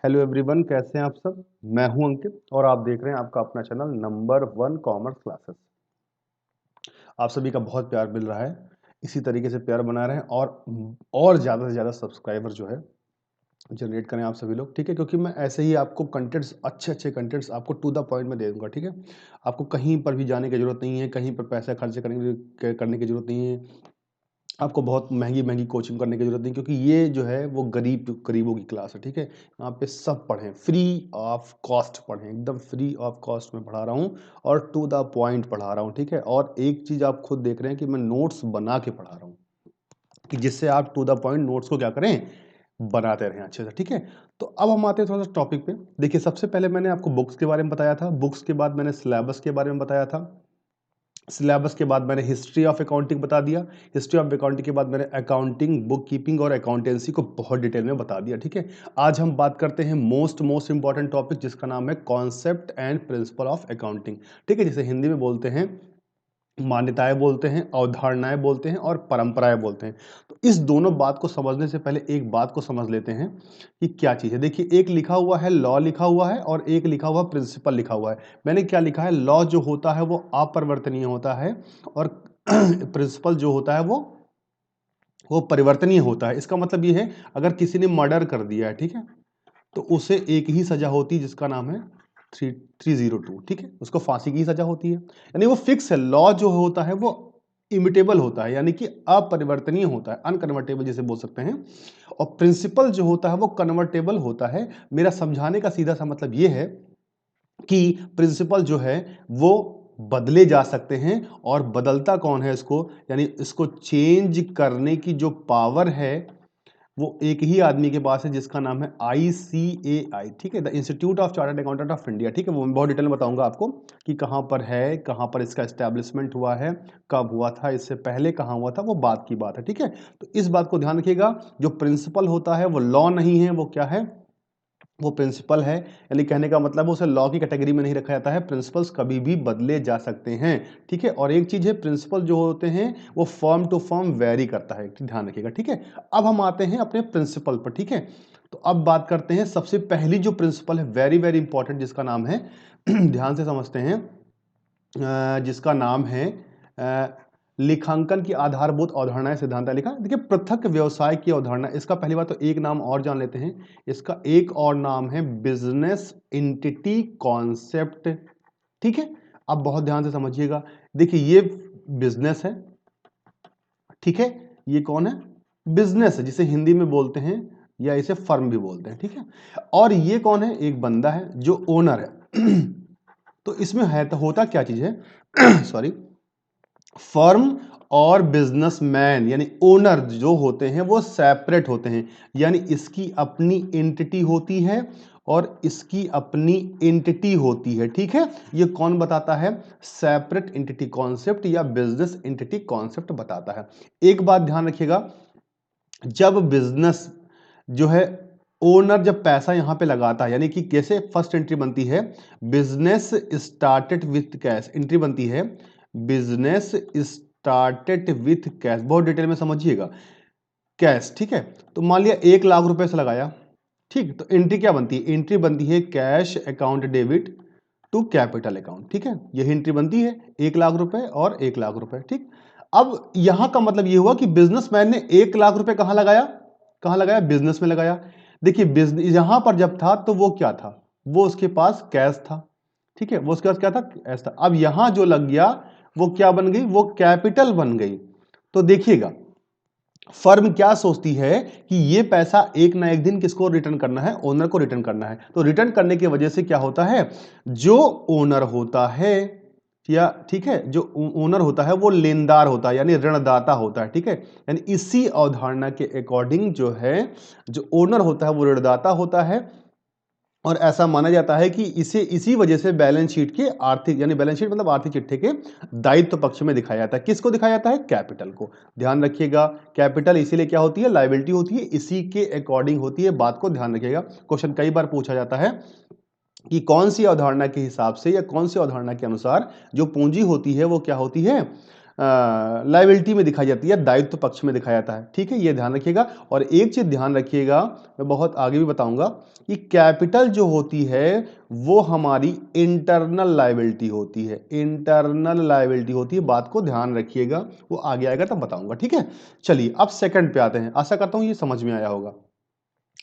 Hello everyone, कैसे हैं आप सब। मैं हूं अंकित और आप देख रहे हैं आपका अपना चैनल नंबर 1 कॉमर्स क्लासेस। आप सभी का बहुत प्यार मिल रहा है। इसी तरीके से प्यार बना रहे हैं और ज़्यादा से ज़्यादा सब्सक्राइबर जो है जनरेट करें आप सभी लोग, ठीक है। क्योंकि मैं ऐसे ही आपको कंटेंट्स, अच्छे अच्छे कंटेंट्स आपको टू द पॉइंट में दे दूंगा, ठीक है। आपको कहीं पर भी जाने की जरूरत नहीं है, कहीं पर पैसा खर्च करने की जरूरत नहीं है, आपको बहुत महंगी महंगी कोचिंग करने की जरूरत नहीं, क्योंकि ये जो है वो गरीबों की क्लास है, ठीक है। यहाँ पे सब पढ़ें, फ्री ऑफ कॉस्ट पढ़ें, एकदम फ्री ऑफ कॉस्ट में पढ़ा रहा हूँ और टू द पॉइंट पढ़ा रहा हूँ, ठीक है। और एक चीज़ आप खुद देख रहे हैं कि मैं नोट्स बना के पढ़ा रहा हूँ, कि जिससे आप टू द पॉइंट नोट्स को क्या करें, बनाते रहें अच्छे से, ठीक है। तो अब हम आते हैं थोड़ा सा टॉपिक पे। देखिए, सबसे पहले मैंने आपको बुक्स के बारे में बताया था, बुक्स के बाद मैंने सिलेबस के बारे में बताया था, सिलेबस के बाद मैंने हिस्ट्री ऑफ अकाउंटिंग बता दिया, हिस्ट्री ऑफ अकाउंटिंग के बाद मैंने अकाउंटिंग, बुक कीपिंग और अकाउंटेंसी को बहुत डिटेल में बता दिया, ठीक है। आज हम बात करते हैं मोस्ट इंपॉर्टेंट टॉपिक, जिसका नाम है concept and principle of accounting, ठीक है। जिसे हिंदी में बोलते हैं मान्यताएं, बोलते हैं अवधारणाएं, बोलते हैं और परंपराएं बोलते हैं। तो इस दोनों बात को समझने से पहले एक बात को समझ लेते हैं कि क्या चीज़ है। देखिए, एक लिखा हुआ है लॉ लिखा हुआ है और एक लिखा हुआ प्रिंसिपल लिखा हुआ है। मैंने क्या लिखा है, लॉ जो होता है वो अपरिवर्तनीय होता है और प्रिंसिपल जो होता है वो परिवर्तनीय होता है। इसका मतलब ये है, अगर किसी ने मर्डर कर दिया है, ठीक है, तो उसे एक ही सजा होती है, जिसका नाम है 302, ठीक है। उसको फांसी की सजा होती है, यानी वो फिक्स है। लॉ जो होता है वो इमिटेबल होता है, यानी कि अपरिवर्तनीय होता है, अनकन्वर्टेबल जिसे बोल सकते हैं। और प्रिंसिपल जो होता है वो कन्वर्टेबल होता है। मेरा समझाने का सीधा सा मतलब ये है कि प्रिंसिपल जो है वो बदले जा सकते हैं, और बदलता कौन है इसको, यानी इसको चेंज करने की जो पावर है वो एक ही आदमी के पास है, जिसका नाम है ICAI, ठीक है, the institute of chartered accountant of India, ठीक है। वो मैं बहुत डिटेल में बताऊंगा आपको कि कहां पर है, कहां पर इसका एस्टेब्लिशमेंट हुआ है, कब हुआ था, इससे पहले कहां हुआ था, वो बात की बात है, ठीक है। तो इस बात को ध्यान रखिएगा, जो प्रिंसिपल होता है वो लॉ नहीं है, वो क्या है, वो प्रिंसिपल है। यानी कहने का मतलब उसे लॉ की कैटेगरी में नहीं रखा जाता है, प्रिंसिपल्स कभी भी बदले जा सकते हैं, ठीक है। और एक चीज है, प्रिंसिपल जो होते हैं वो फर्म टू फर्म वेरी करता है, ध्यान रखिएगा, ठीक है। अब हम आते हैं अपने प्रिंसिपल पर, ठीक है। तो अब बात करते हैं सबसे पहली जो प्रिंसिपल है, वेरी वेरी इंपॉर्टेंट, जिसका नाम है ध्यान से समझते हैं, जिसका नाम है लेखांकन की आधारभूत अवधारणाएं सिद्धांत लिखा। देखिए, पृथक व्यवसाय की अवधारणा, इसका पहली बात तो एक नाम और जान लेते हैं, इसका एक और नाम है बिजनेस एंटिटी कॉन्सेप्ट, ठीक है। अब बहुत ध्यान से समझिएगा, देखिए ये बिजनेस है, ठीक है। ये कौन है, बिजनेस है, जिसे हिंदी में बोलते हैं या इसे फर्म भी बोलते हैं, ठीक है। और ये कौन है, एक बंदा है जो ओनर है तो इसमें है तो होता क्या चीज है सॉरी, फर्म और बिजनेसमैन यानी ओनर जो होते हैं वो सेपरेट होते हैं, यानी इसकी अपनी एंटिटी होती है और इसकी अपनी एंटिटी होती है, ठीक है। ये कौन बताता है, सेपरेट एंटिटी कॉन्सेप्ट या बिजनेस एंटिटी कॉन्सेप्ट बताता है। एक बात ध्यान रखिएगा, जब बिजनेस जो है, ओनर जब पैसा यहां पे लगाता है, यानी कि कैसे फर्स्ट एंट्री बनती है, business started with cash, entry बनती है बिजनेस स्टार्टेड विथ कैश, बहुत डिटेल में समझिएगा, कैश, ठीक है। तो मान लिया 1 लाख रुपए से लगाया, ठीक, तो एंट्री क्या बनती है, एंट्री बनती है cash account debit to capital account, ठीक है। यही एंट्री बनती है, 1 लाख रुपए और 1 लाख रुपए, ठीक। अब यहां का मतलब यह हुआ कि बिजनेसमैन ने 1 लाख रुपए कहां लगाया, बिजनेस में लगाया। देखिए, बिजनेस यहां पर जब था तो वो क्या था, वो उसके पास कैश था, ठीक है, वो उसके पास क्या था, कैश था। अब यहां जो लग गया वो क्या बन गई, वो कैपिटल बन गई। तो देखिएगा, फर्म क्या सोचती है कि ये पैसा एक ना एक दिन किसको रिटर्न करना है, ओनर को रिटर्न करना है। तो रिटर्न करने की वजह से क्या होता है, जो ओनर होता है, या ठीक है, जो ओनर होता है वो लेनदार होता है, यानी ऋणदाता होता है, ठीक है। यानी इसी अवधारणा के अकॉर्डिंग जो है, जो ओनर होता है वो ऋणदाता होता है, और ऐसा माना जाता है कि इसे इसी वजह से बैलेंस शीट के आर्थिक, यानी बैलेंस शीट मतलब आर्थिक चिट्ठे के दायित्व पक्ष में दिखाया जाता है। किसको दिखाया जाता है, कैपिटल को। ध्यान रखिएगा, कैपिटल इसीलिए क्या होती है, लायबिलिटी होती है, इसी के अकॉर्डिंग होती है, बात को ध्यान रखिएगा। क्वेश्चन कई बार पूछा जाता है कि कौन सी अवधारणा के हिसाब से या कौन सी अवधारणा के अनुसार जो पूंजी होती है वो क्या होती है, लाइबिलिटी में दिखाई जाती है, दायित्व पक्ष में दिखाया जाता है। ठीक है, ये ध्यान रखिएगा। और एक चीज ध्यान रखिएगा, मैं बहुत आगे भी बताऊंगा कि कैपिटल जो होती है वो हमारी इंटरनल लाइबिलिटी होती है, इंटरनल लाइबिलिटी होती है। बात को ध्यान रखिएगा, वो आगे आएगा तब बताऊंगा। ठीक है, चलिए अब सेकंड पे आते हैं। आशा करता हूं ये समझ में आया होगा।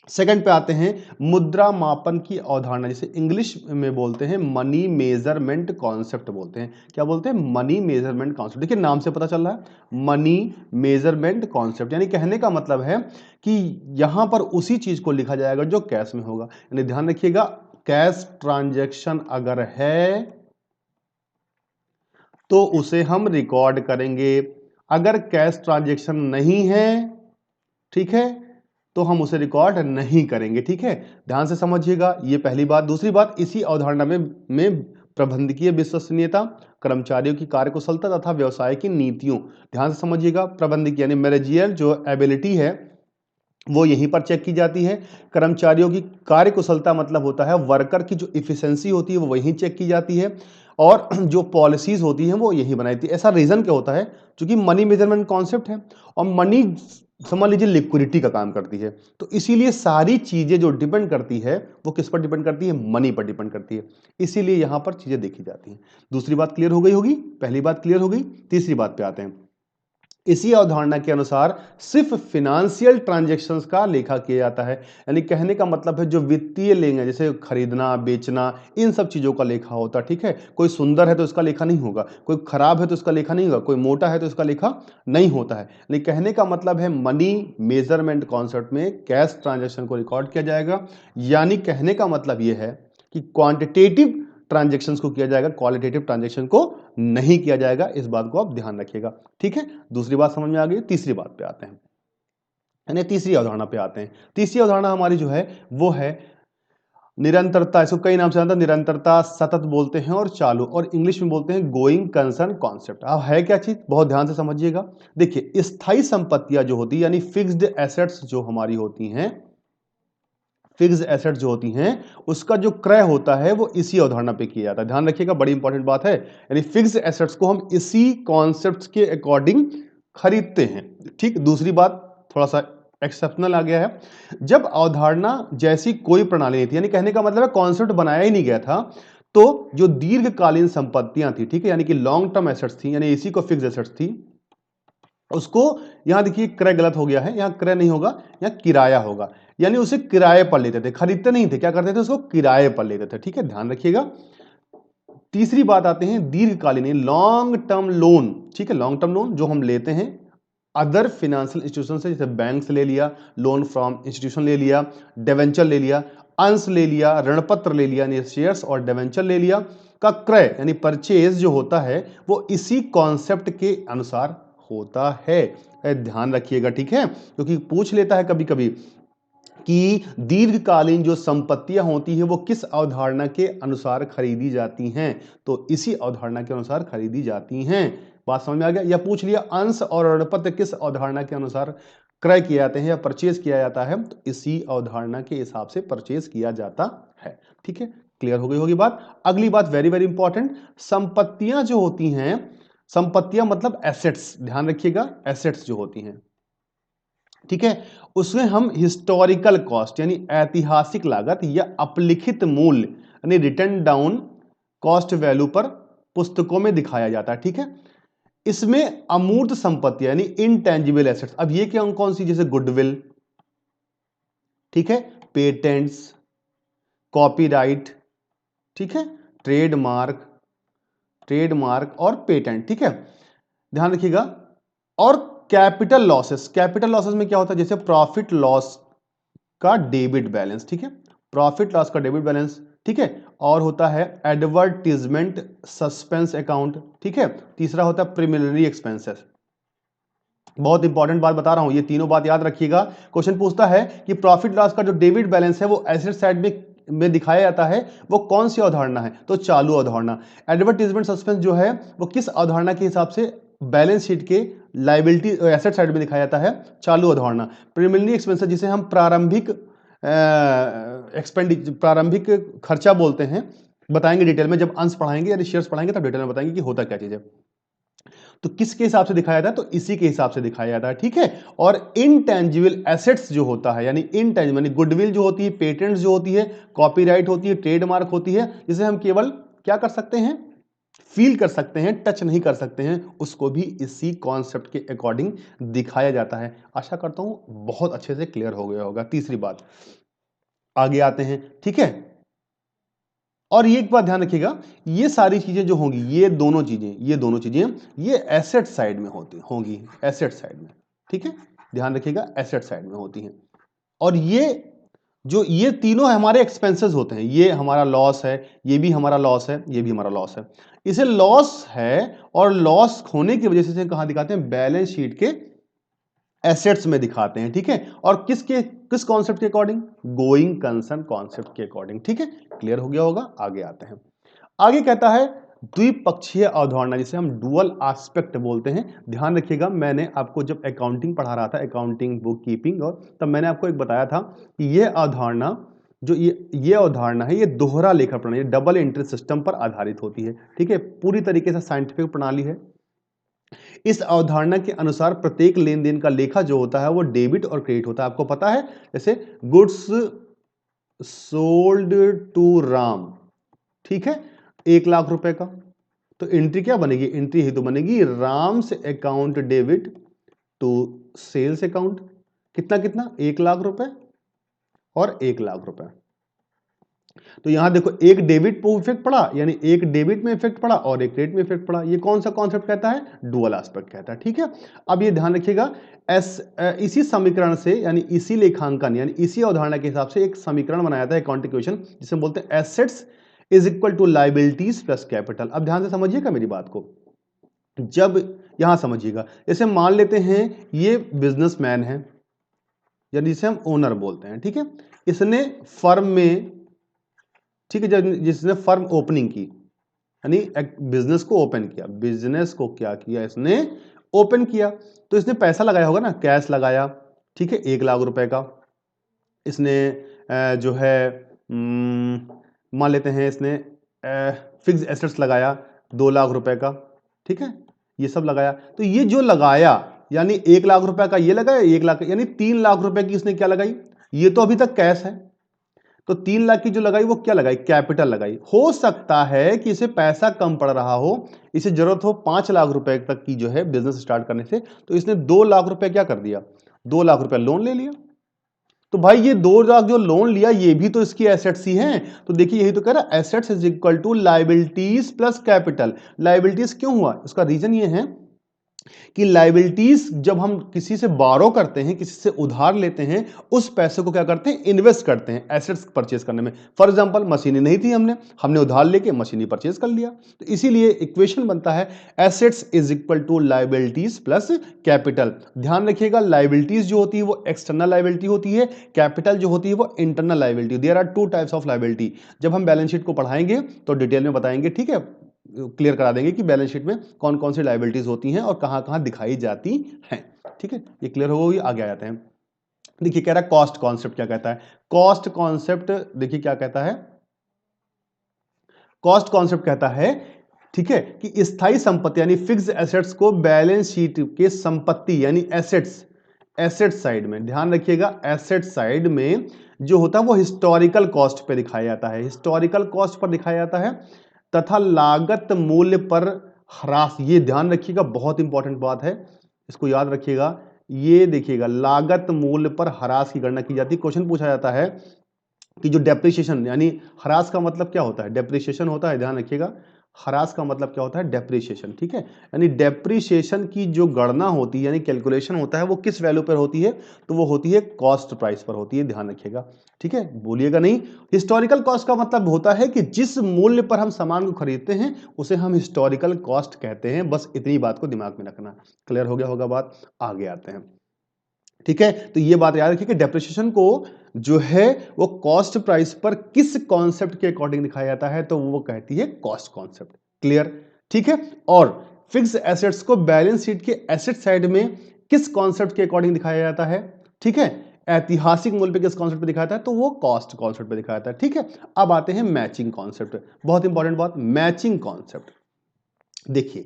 सेकंड पे आते हैं, मुद्रा मापन की अवधारणा, जिसे इंग्लिश में बोलते हैं मनी मेजरमेंट कॉन्सेप्ट बोलते हैं। क्या बोलते हैं? Money measurement concept. देखिए नाम से पता चल रहा है, मनी मेजरमेंट कॉन्सेप्ट, यानी कहने का मतलब है कि यहां पर उसी चीज को लिखा जाएगा जो कैश में होगा। यानी ध्यान रखिएगा, कैश ट्रांजैक्शन अगर है तो उसे हम रिकॉर्ड करेंगे, अगर कैश ट्रांजैक्शन नहीं है, ठीक है, तो हम उसे रिकॉर्ड नहीं करेंगे। ठीक है, ध्यान से समझिएगा, ये पहली बात। दूसरी बात, इसी अवधारणा में प्रबंधकीय विश्वसनीयता, कर्मचारियों की कार्यकुशलता तथा व्यवसाय की नीतियों, ध्यान से समझिएगा, प्रबंधकीय यानी मैनेजियल जो एबिलिटी है वो यहीं पर चेक की जाती है। कर्मचारियों की कार्यकुशलता मतलब होता है वर्कर की जो इफिशिएंसी होती है वो वहीं चेक की जाती है, और जो पॉलिसीज होती हैं वो यही बनाई थी। ऐसा रीजन क्या होता है? क्योंकि मनी मेजरमेंट कॉन्सेप्ट है, और मनी समझ लीजिए लिक्विडिटी का काम करती है, तो इसीलिए सारी चीजें जो डिपेंड करती है वो किस पर डिपेंड करती है? मनी पर डिपेंड करती है, इसीलिए यहां पर चीजें देखी जाती हैं। दूसरी बात क्लियर हो गई होगी, पहली बात क्लियर हो गई। तीसरी बात पे आते हैं। इसी अवधारणा के अनुसार सिर्फ फिनेंशियल ट्रांजैक्शंस का लेखा किया जाता है, यानी कहने का मतलब है जो वित्तीय लेंगे, जैसे खरीदना बेचना, इन सब चीजों का लेखा होता है। ठीक है, कोई सुंदर है तो इसका लेखा नहीं होगा, कोई खराब है तो इसका लेखा नहीं होगा, कोई मोटा है तो इसका लेखा नहीं होता है। लेकिन कहने का मतलब है मनी मेजरमेंट कॉन्सेप्ट में कैश ट्रांजैक्शन को रिकॉर्ड किया जाएगा, यानी कहने का मतलब यह है कि क्वांटिटेटिव ट्रांजैक्शंस को किया जाएगा, क्वालिटेटिव ट्रांजैक्शन को नहीं किया जाएगा। इस बात को आप ध्यान रखिएगा। ठीक है, दूसरी बात समझ में आ गई। तीसरी बात पे आते हैं, यानी तीसरी अवधारणा पे आते हैं। तीसरी अवधारणा हमारी जो है वो है निरंतरता। इसको कई नाम से जानते हैं, निरंतरता, सतत बोलते हैं, और चालू, और इंग्लिश में बोलते हैं गोइंग कंसर्न कॉन्सेप्ट। अब है क्या चीज, बहुत ध्यान से समझिएगा। देखिए स्थायी संपत्तियां जो होती है, यानी फिक्स्ड एसेट्स जो हमारी होती हैं, फिक्स्ड एसेट जो होती हैं उसका जो क्रय होता है वो इसी अवधारणा पे किया जाता है। ध्यान रखिएगा, बड़ी इंपॉर्टेंट बात है, यानी फिक्स्ड एसेट्स को हम इसी कॉन्सेप्ट के अकॉर्डिंग खरीदते हैं। ठीक, दूसरी बात थोड़ा सा एक्सेप्शनल आ गया है, जब अवधारणा जैसी कोई प्रणाली नहीं थी, यानी कहने का मतलब है कॉन्सेप्ट बनाया ही नहीं गया था, तो जो दीर्घकालीन संपत्तियां थी, ठीक है, यानी कि लॉन्ग टर्म एसेट्स थी, यानी इसी को फिक्स्ड एसेट्स थी, उसको, यहां देखिए क्रय गलत हो गया है, यहां क्रय नहीं होगा, यहां किराया होगा, यानी उसे किराए पर लेते थे, खरीदते नहीं थे, क्या करते थे? उसको किराए पर लेते थे। ठीक है, ध्यान रखिएगा। तीसरी बात आते हैं दीर्घकालीन, लॉन्ग टर्म लोन। ठीक है, लॉन्ग टर्म लोन जो हम लेते हैं अदर फाइनेंशियल इंस्टीट्यूशन से, जैसे बैंक से ले लिया, लोन फ्रॉम इंस्टीट्यूशन ले लिया, डिवेंचर ले लिया, अंश ले लिया, ऋणपत्र ले लिया, यानी शेयर्स और डिवेंचर ले लिया, का क्रय यानी परचेज जो होता है वो इसी कॉन्सेप्ट के अनुसार होता है। ध्यान रखिएगा। ठीक है, क्योंकि पूछ लेता है कभी कभी कि दीर्घकालीन जो संपत्तियां होती हैं वो किस अवधारणा के अनुसार खरीदी जाती हैं, तो इसी अवधारणा के अनुसार खरीदी जाती हैं। बात समझ में आ गया? या पूछ लिया अंश और ऋणपत्र किस अवधारणा के अनुसार क्रय किए जाते हैं या परचेज किया जाता है, तो इसी अवधारणा के हिसाब से परचेज किया जाता है। ठीक है, क्लियर हो गई होगी बात। अगली बात वेरी वेरी इंपॉर्टेंट, संपत्तियां जो होती हैं, संपत्तियां मतलब एसेट्स, ध्यान रखिएगा, एसेट्स जो होती हैं, ठीक है, उसमें हम हिस्टोरिकल कॉस्ट यानी ऐतिहासिक लागत या अपलिखित मूल्य यानी रिटर्न डाउन कॉस्ट वैल्यू पर पुस्तकों में दिखाया जाता है। ठीक है, इसमें अमूर्त संपत्ति यानी इनटेंजिबल एसेट्स, अब ये क्या कौन सी, जैसे गुडविल, ठीक है, पेटेंट्स, कॉपीराइट, ठीक है, ट्रेडमार्क, ट्रेडमार्क और पेटेंट। ठीक है, ध्यान रखिएगा। और कैपिटल लॉसेस, कैपिटल लॉसेस में क्या होता है, जैसे प्रॉफिट लॉस का डेबिट बैलेंस, ठीक है, प्रॉफिट लॉस का डेबिट बैलेंस, ठीक है, और होता है एडवर्टीजमेंट सस्पेंस अकाउंट, ठीक है, तीसरा होता है प्रिलिमिनरी एक्सपेंसेस। बहुत इंपॉर्टेंट बात बता रहा हूं, ये तीनों बात याद रखिएगा। क्वेश्चन पूछता है कि प्रॉफिट लॉस का जो डेबिट बैलेंस है वो एसेट साइड में दिखाया जाता है, वो कौन सी अवधारणा है, तो चालू अवधारणा। एडवर्टीजमेंट सस्पेंस जो है वो किस अवधारणा के हिसाब से बैलेंस शीट के लाइबिलिटी एसेट साइड में दिखाया जाता है, चालू अवधारणा। प्रिलिमिनरी एक्सपेंसेस जिसे हम प्रारंभिक प्रारंभिक खर्चा बोलते हैं, बताएंगे डिटेल में जब अंश पढ़ाएंगे या शेयर्स पढ़ाएंगे तब डिटेल में बताएंगे कि होता क्या चीज है। तो किसके हिसाब से दिखाया जाता है? तो इसी के हिसाब से दिखाया जाता है, ठीक है। और इनटेंजिबल एसेट्स जो होता है, यानी इनटेंजिबल यानी गुडविल जो होती है, पेटेंट्स जो होती है, कॉपीराइट होती है, ट्रेडमार्क होती है, जिसे हम केवल क्या कर सकते हैं? फील कर सकते हैं, टच नहीं कर सकते हैं, उसको भी इसी कॉन्सेप्ट के अकॉर्डिंग दिखाया जाता है। आशा करता हूं बहुत अच्छे से क्लियर हो गया होगा। तीसरी बात, आगे आते हैं, ठीक है। और ये एक बात ध्यान रखिएगा, ये सारी चीजें जो होंगी, ये दोनों चीजें ये एसेट साइड में होंगी, एसेट साइड में, ठीक है। ध्यान रखिएगा, एसेट साइड में होती हैं। और ये तीनों हमारे एक्सपेंसेस होते हैं। ये हमारा लॉस है, ये भी हमारा लॉस है, ये भी हमारा लॉस है। इसे लॉस है, और लॉस होने की वजह से कहां दिखाते हैं? बैलेंस शीट के एसेट्स में दिखाते हैं, ठीक है। और किस कॉन्सेप्ट के अकॉर्डिंग? गोइंग कंसर्न कॉन्सेप्ट के अकॉर्डिंग, ठीक है। क्लियर हो गया होगा। आगे आते हैं। आगे कहता है द्विपक्षीय अवधारणा, जिसे हम डुअल एस्पेक्ट बोलते हैं। ध्यान रखिएगा, मैंने आपको जब अकाउंटिंग पढ़ा रहा था, अकाउंटिंग, बुक कीपिंग, और तब मैंने आपको एक बताया था कि यह अवधारणा जो ये अवधारणा है, ये दोहरा लेखा प्रणाली, डबल एंट्री सिस्टम पर आधारित होती है, ठीक है। पूरी तरीके से साइंटिफिक प्रणाली है। इस अवधारणा के अनुसार प्रत्येक लेन देन का लेखा जो होता है वो डेबिट और क्रेडिट होता है। आपको पता है, जैसे गुड्स सोल्ड टू राम, ठीक है, 1 लाख रुपए का, तो एंट्री क्या बनेगी? एंट्री ही तो बनेगी Ram's account debit to sales account. कितना कितना? 1 लाख रुपए और 1 लाख रुपए। तो यहां देखो, एक डेबिट पे इफेक्ट पड़ा, यानी एक डेबिट में इफेक्ट पड़ा और एक क्रेडिट में इफेक्ट पड़ा। ये कौन सा कॉन्सेप्ट कहता है? डुअल एस्पेक्ट कहता है, ठीक है। अब ये ध्यान रखिएगा, इसी समीकरण से, यानी इसी लेखांकन, यानी इसी अवधारणा के हिसाब से एक समीकरण बनाया था, अकाउंटिंग इक्वेशन, जिसे हम बोलते हैं assets is equal to liabilities plus capital. अब ध्यान से समझिएगा मेरी बात को, जब यहां समझिएगा, जैसे मान लेते हैं ये बिजनेसमैन है, यानी जिसे हम ओनर बोलते हैं, ठीक है। इसने फर्म में, ठीक है, जब जिसने फर्म ओपनिंग की, यानी एक बिजनेस को ओपन किया, बिजनेस को क्या किया इसने? ओपन किया। तो इसने पैसा लगाया होगा ना, कैश लगाया, ठीक है, 1 लाख रुपए का। इसने जो है मान लेते हैं इसने फिक्स एसेट्स लगाया 2 लाख रुपए का, ठीक है, ये सब लगाया। तो ये जो लगाया, यानी 1 लाख रुपए का ये लगाया, 1 लाख यानी 3 लाख रुपए की इसने क्या लगाई? ये तो अभी तक कैश है, तो 3 लाख की जो लगाई वो क्या लगाई? कैपिटल लगाई। हो सकता है कि इसे पैसा कम पड़ रहा हो, इसे जरूरत हो 5 लाख रुपए तक की जो है बिजनेस स्टार्ट करने से, तो इसने 2 लाख रुपए क्या कर दिया? 2 लाख रुपए लोन ले लिया। तो भाई ये 2 लाख जो लोन लिया, ये भी तो इसकी एसेट्स ही हैं। तो देखिए, यही तो कह रहा है, assets is equal to liabilities plus capital. Liabilities क्यों हुआ? इसका रीजन ये है कि लाइबिलिटीज जब हम किसी से बारो करते हैं, किसी से उधार लेते हैं, उस पैसे को क्या करते हैं? इन्वेस्ट करते हैं एसेट्स परचेज करने में। फॉर एग्जांपल, मशीनें नहीं थी, हमने उधार लेके मशीनें परचेज कर लिया। तो इसीलिए इक्वेशन बनता है assets is equal to liabilities plus capital. ध्यान रखिएगा, लाइबिलिटीज जो होती है वो एक्सटर्नल लाइबिलिटी होती है, कैपिटल जो होती है वो internal liability. There are 2 types of liability. जब हम बैलेंस शीट को पढ़ाएंगे तो डिटेल में बताएंगे, ठीक है, क्लियर करा देंगे कि बैलेंस शीट में कौन कौन सी लायबिलिटीज होती हैं और कहां कहां दिखाई जाती हैं, ठीक है। ये क्लियर हो गई। आगे आ जाते हैं। देखिए, कह रहा है कॉस्ट कॉन्सेप्ट क्या कहता है? कॉस्ट कॉन्सेप्ट देखिए क्या कहता है। कॉस्ट कॉन्सेप्ट कहता है, ठीक है, कि स्थायी संपत्ति यानी फिक्स्ड एसेट्स को बैलेंस शीट के संपत्ति यानी एसेट साइड में, ध्यान रखिएगा, एसेट साइड में जो होता है वो हिस्टोरिकल कॉस्ट पे दिखाया जाता है, हिस्टोरिकल कॉस्ट पर दिखाया जाता है, तथा लागत मूल्य पर ह्रास। ये ध्यान रखिएगा, बहुत इंपॉर्टेंट बात है, इसको याद रखिएगा। ये देखिएगा, लागत मूल्य पर ह्रास की गणना की जाती है। क्वेश्चन पूछा जाता है कि जो डेप्रिसिएशन, यानी ह्रास का मतलब क्या होता है? डेप्रिसिएशन होता है, ध्यान रखिएगा, ह्रास का मतलब क्या होता है? डेप्रिसिएशन, ठीक है। यानी डेप्रिसिएशन की जो गणना होती है, यानी कैलकुलेशन होता है, वो किस वैल्यू पर होती है? तो वो होती है कॉस्ट प्राइस पर होती है, ध्यान रखिएगा, ठीक है, भूलिएगा नहीं। हिस्टोरिकल कॉस्ट का मतलब होता है कि जिस मूल्य पर हम सामान को खरीदते हैं उसे हम हिस्टोरिकल कॉस्ट कहते हैं। बस इतनी बात को दिमाग में रखना। क्लियर हो गया होगा बात। आगे आते हैं, ठीक है। तो ये बात याद रखिए कि डेप्रिसिएशन को जो है वो कॉस्ट प्राइस पर किस कॉन्सेप्ट के अकॉर्डिंग दिखाया जाता है? तो वो कहती है कॉस्ट कॉन्सेप्ट। क्लियर, ठीक है। और फिक्स एसेट्स को बैलेंस शीट के एसेट साइड में किस कॉन्सेप्ट के अकॉर्डिंग दिखाया जाता है? ठीक है, ऐतिहासिक मूल्य पे किस कॉन्सेप्ट पे दिखाया जाता है? तो वो कॉस्ट कॉन्सेप्ट पे दिखाया जाता है, ठीक है। अब आते हैं मैचिंग कॉन्सेप्ट। बहुत इंपॉर्टेंट बात, मैचिंग कॉन्सेप्ट। देखिए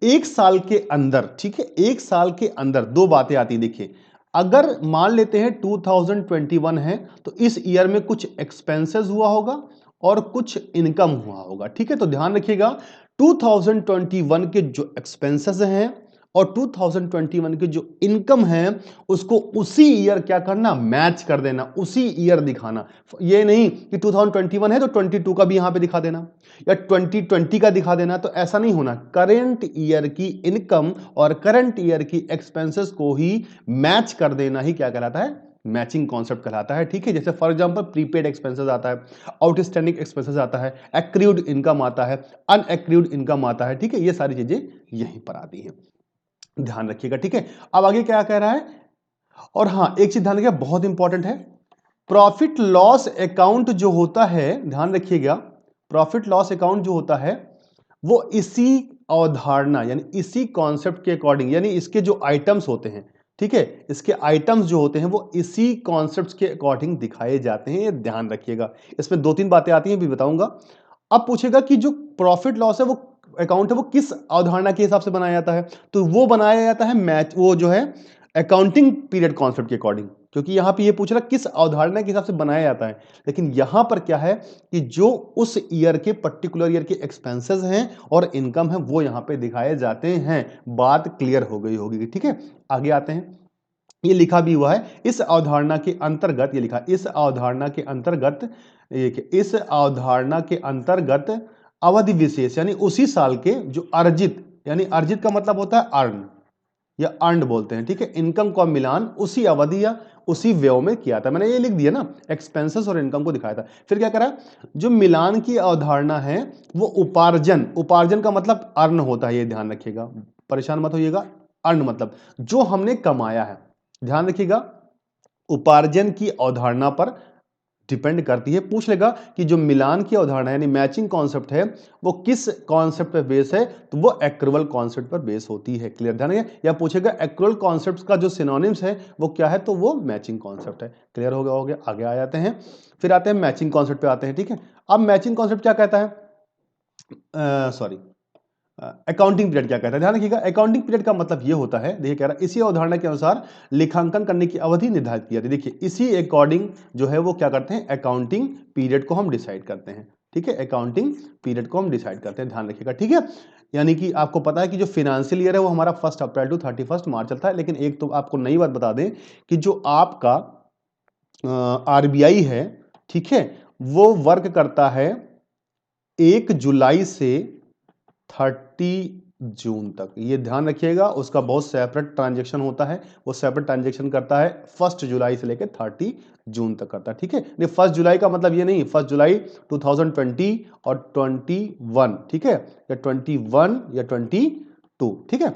एक साल के अंदर, ठीक है, एक साल के अंदर दो बातें आती हैं। देखिए अगर मान लेते हैं 2021 है तो इस ईयर में कुछ एक्सपेंसेस हुआ होगा और कुछ इनकम हुआ होगा, ठीक है। तो ध्यान रखिएगा 2021 के जो एक्सपेंसेस हैं और 2021 के जो इनकम है उसको उसी ईयर क्या करना, मैच कर देना, उसी ईयर दिखाना। ये नहीं कि 2021 है तो 22 का भी यहां पे दिखा देना या 2020 का दिखा देना, तो ऐसा नहीं होना। करंट ईयर की इनकम और करंट ईयर की एक्सपेंसेस को ही मैच कर देना ही क्या कहलाता है, मैचिंग कॉन्सेप्ट कहलाता है, ठीक है। जैसे फॉर एग्जांपल प्रीपेड एक्सपेंसेस आता है, आउटस्टैंडिंग एक्सपेंसेस आता है, एक्रूड इनकम आता है, अनएक्रूड इनकम आता है, ठीक है। ये सारी चीजें यहीं पर आती हैं, ध्यान रखिएगा, ठीक है। अब आगे क्या कह रहा है, और हाँ एक चीज ध्यान रखिएगा बहुत इंपॉर्टेंट है, प्रॉफिट लॉस अकाउंट जो होता है, ध्यान रखिएगा, प्रॉफिट लॉस अकाउंट जो होता है वो इसी अवधारणा यानी इसी कॉन्सेप्ट के अकॉर्डिंग, यानी इसके जो आइटम्स होते हैं, ठीक है, इसके आइटम्स जो होते हैं वो इसी कॉन्सेप्ट के अकॉर्डिंग दिखाए जाते हैं, ये ध्यान रखिएगा। इसमें दो तीन बातें आती हैं भी बताऊंगा। अब पूछेगा कि जो प्रॉफिट लॉस है वो अकाउंट है वो किस अवधारणा के हिसाब से बनाया जाता है, तो वो बनाया जाता है मैच, वो जो है अकाउंटिंग पीरियड कॉन्सेप्ट के अकॉर्डिंग, क्योंकि यहां पे ये पूछ रहा किस अवधारणा के हिसाब से बनाया जाता है। लेकिन यहां पर क्या है कि जो उस ईयर के पर्टिकुलर ईयर के एक्सपेंसेस हैं और इनकम है वो यहां पे दिखाए जाते हैं। बात क्लियर हो गई होगी, ठीक है। आगे आते हैं, ये लिखा भी हुआ है इस अवधारणा के अंतर्गत, ये लिखा इस अवधारणा के अंतर्गत, इस अवधारणा के अंतर्गत अवधि विशेष यानी उसी साल के जो अर्जित, यानी अर्जित का मतलब होता है अर्न या अर्न बोलते हैं, ठीक है, इनकम का मिलान उसी अवधि या उसी व्यय में किया था। मैंने ये लिख दिया ना, एक्सपेंसेस और इनकम को दिखाया था। फिर क्या करा, जो मिलान की अवधारणा है वो उपार्जन, उपार्जन का मतलब अर्न होता है, ये ध्यान रखिएगा, परेशान मत होइएगा। अर्न मतलब जो हमने कमाया है, ध्यान रखिएगा, उपार्जन की अवधारणा पर डिपेंड करती है। पूछ लेगा कि जो मिलान की अवधारणा यानी मैचिंग कॉन्सेप्ट है वो किस कॉन्सेप्ट पर बेस है, तो वो एक्रूअल कॉन्सेप्ट पर बेस होती है। क्लियर, ध्यान है। या पूछेगा एक्रूअल कॉन्सेप्ट का जो सिनोनिम्स है वो क्या है, तो वो मैचिंग कॉन्सेप्ट है। क्लियर हो गया, हो गया। आगे आ जाते हैं, फिर आते हैं मैचिंग कॉन्सेप्ट पे आते हैं, ठीक है। अब मैचिंग कॉन्सेप्ट क्या कहता है, सॉरी, अकाउंटिंग पीरियड क्या कहता है, ध्यान रखिएगा। अकाउंटिंग पीरियड का मतलब ये होता है, देखिए कह रहा है इसी अवधारणा के अनुसार लेखांकन करने की अवधि निर्धारित की जाती है। देखिए इसी अकॉर्डिंग जो है वो क्या करते हैं, अकाउंटिंग पीरियड को हम डिसाइड करते हैं, ठीक है, अकाउंटिंग पीरियड को हम डिसाइड करते हैं, ध्यान रखिएगा, ठीक है। यानी कि आपको पता है कि जो फाइनेंशियल ईयर है वो हमारा 1 अप्रैल टू 31 मार्च चलता है। लेकिन एक तो आपको नई बात बता दें कि जो आपका आरबीआई है, ठीक है, वो वर्क करता है 1 जुलाई से 30 जून तक, ये ध्यान रखिएगा। उसका बहुत सेपरेट ट्रांजैक्शन होता है, वो सेपरेट ट्रांजैक्शन करता है 1 जुलाई से लेकर 30 जून तक करता है, ठीक है। नहीं 1 जुलाई का मतलब ये नहीं 1 जुलाई 2020 और 21, ठीक है, या 21 या 22, ठीक है।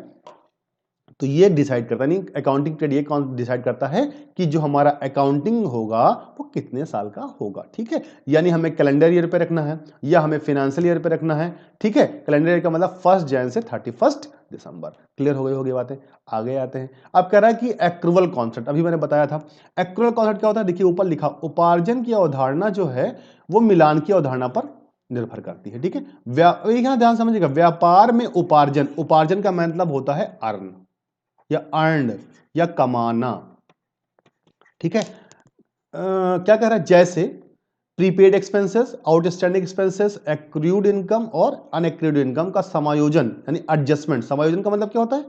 तो ये डिसाइड करता नहीं, अकाउंटिंग पीरियड ये कौन डिसाइड करता है कि जो हमारा अकाउंटिंग होगा वो कितने साल का होगा, ठीक है। यानी हमें कैलेंडर ईयर पे रखना है या हमें फाइनेंशियल ईयर पे रखना है, ठीक है। कैलेंडर ईयर का मतलब 1 जनवरी से 31 दिसंबर। क्लियर हो गई होगी बातें। आगे आते हैं, अब कह रहा है कि एक्रूअल कॉन्सेप्ट, अभी मैंने बताया था एक्रूअल कॉन्सेप्ट क्या होता है। देखिए ऊपर लिखा, उपार्जन की अवधारणा जो है वो मिलान की अवधारणा पर निर्भर करती है, ठीक है। यहां ध्यान समझिएगा, व्यापार में उपार्जन, उपार्जन का मतलब होता है अर्न या अर्न या कमाना, ठीक है। क्या कह रहा है, जैसे prepaid expenses, outstanding expenses, accrued income और अनएक्रूड इनकम का समायोजन यानी एडजस्टमेंट। समायोजन का मतलब क्या होता है,